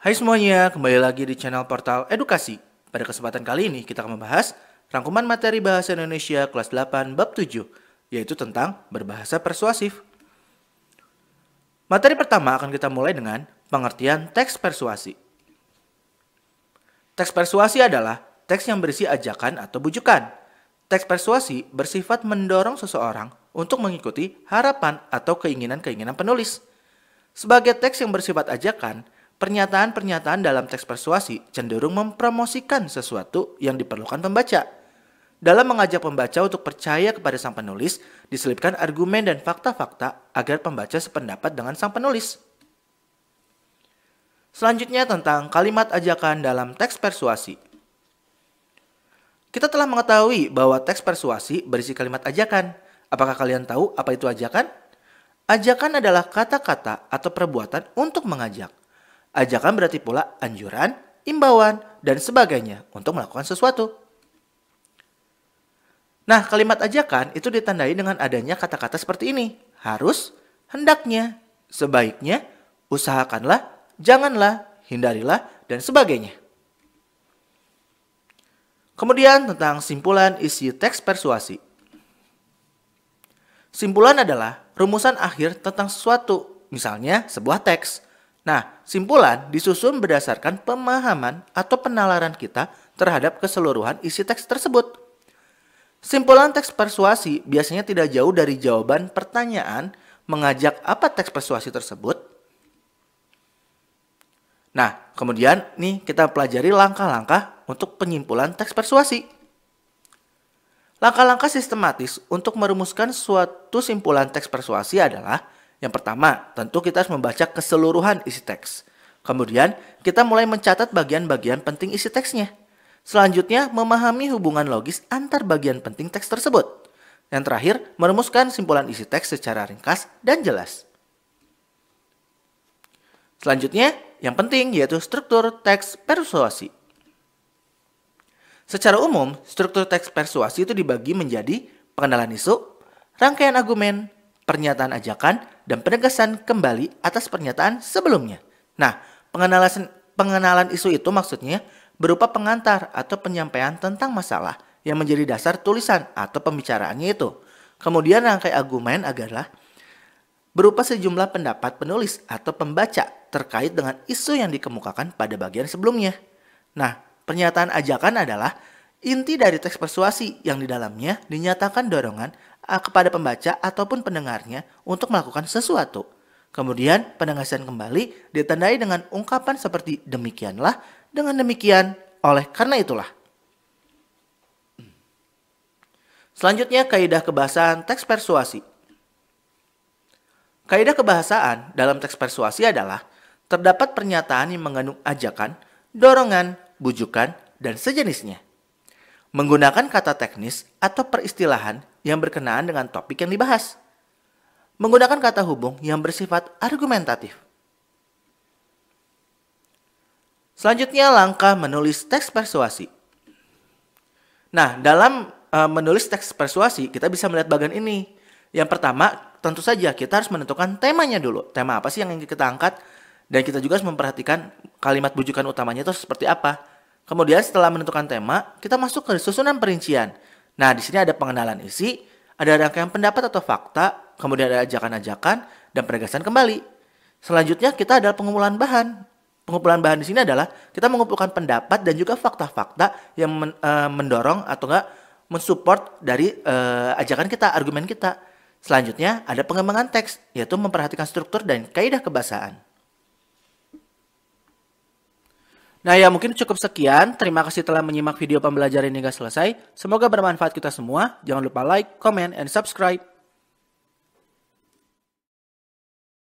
Hai semuanya, kembali lagi di channel Portal Edukasi. Pada kesempatan kali ini kita akan membahas rangkuman materi bahasa Indonesia kelas 8 bab 7, yaitu tentang berbahasa persuasif. Materi pertama akan kita mulai dengan pengertian teks persuasi. Teks persuasi adalah teks yang berisi ajakan atau bujukan. Teks persuasi bersifat mendorong seseorang untuk mengikuti harapan atau keinginan-keinginan penulis. Sebagai teks yang bersifat ajakan, pernyataan-pernyataan dalam teks persuasi cenderung mempromosikan sesuatu yang diperlukan pembaca. Dalam mengajak pembaca untuk percaya kepada sang penulis, diselipkan argumen dan fakta-fakta agar pembaca sependapat dengan sang penulis. Selanjutnya tentang kalimat ajakan dalam teks persuasi. Kita telah mengetahui bahwa teks persuasi berisi kalimat ajakan. Apakah kalian tahu apa itu ajakan? Ajakan adalah kata-kata atau perbuatan untuk mengajak. Ajakan berarti pula anjuran, imbauan, dan sebagainya untuk melakukan sesuatu. Nah, kalimat ajakan itu ditandai dengan adanya kata-kata seperti ini. Harus, hendaknya, sebaiknya, usahakanlah, janganlah, hindarilah, dan sebagainya. Kemudian tentang simpulan isi teks persuasi. Simpulan adalah rumusan akhir tentang sesuatu, misalnya sebuah teks. Nah, simpulan disusun berdasarkan pemahaman atau penalaran kita terhadap keseluruhan isi teks tersebut. Simpulan teks persuasi biasanya tidak jauh dari jawaban pertanyaan mengajak apa teks persuasi tersebut. Nah, kemudian nih kita pelajari langkah-langkah untuk penyimpulan teks persuasi. Langkah-langkah sistematis untuk merumuskan suatu simpulan teks persuasi adalah: yang pertama, tentu kita harus membaca keseluruhan isi teks. Kemudian, kita mulai mencatat bagian-bagian penting isi teksnya. Selanjutnya, memahami hubungan logis antar bagian penting teks tersebut. Yang terakhir, merumuskan simpulan isi teks secara ringkas dan jelas. Selanjutnya, yang penting yaitu struktur teks persuasi. Secara umum, struktur teks persuasi itu dibagi menjadi pengenalan isu, rangkaian argumen, pernyataan ajakan, dan penegasan kembali atas pernyataan sebelumnya. Nah, pengenalan isu itu maksudnya berupa pengantar atau penyampaian tentang masalah yang menjadi dasar tulisan atau pembicaraannya itu. Kemudian rangkai argumen adalah berupa sejumlah pendapat penulis atau pembaca terkait dengan isu yang dikemukakan pada bagian sebelumnya. Nah, pernyataan ajakan adalah inti dari teks persuasi yang di dalamnya dinyatakan dorongan kepada pembaca ataupun pendengarnya untuk melakukan sesuatu. Kemudian penegasan kembali ditandai dengan ungkapan seperti demikianlah, dengan demikian, oleh karena itulah. Selanjutnya kaidah kebahasaan teks persuasi. Kaidah kebahasaan dalam teks persuasi adalah terdapat pernyataan yang mengandung ajakan, dorongan, bujukan, dan sejenisnya. Menggunakan kata teknis atau peristilahan yang berkenaan dengan topik yang dibahas. Menggunakan kata hubung yang bersifat argumentatif. Selanjutnya langkah menulis teks persuasi. Nah, dalam menulis teks persuasi kita bisa melihat bagian ini. Yang pertama, tentu saja kita harus menentukan temanya dulu. Tema apa sih yang ingin kita angkat? Dan kita juga harus memperhatikan kalimat bujukan utamanya itu seperti apa. Kemudian setelah menentukan tema, kita masuk ke susunan perincian. Nah, di sini ada pengenalan isi, ada rangkaian pendapat atau fakta, kemudian ada ajakan-ajakan, dan penegasan kembali. Selanjutnya kita ada pengumpulan bahan. Pengumpulan bahan di sini adalah kita mengumpulkan pendapat dan juga fakta-fakta yang mendorong atau enggak mensupport dari ajakan kita, argumen kita. Selanjutnya ada pengembangan teks, yaitu memperhatikan struktur dan kaidah kebahasaan. Nah ya, mungkin cukup sekian. Terima kasih telah menyimak video pembelajaran hingga selesai. Semoga bermanfaat kita semua. Jangan lupa like, comment, and subscribe.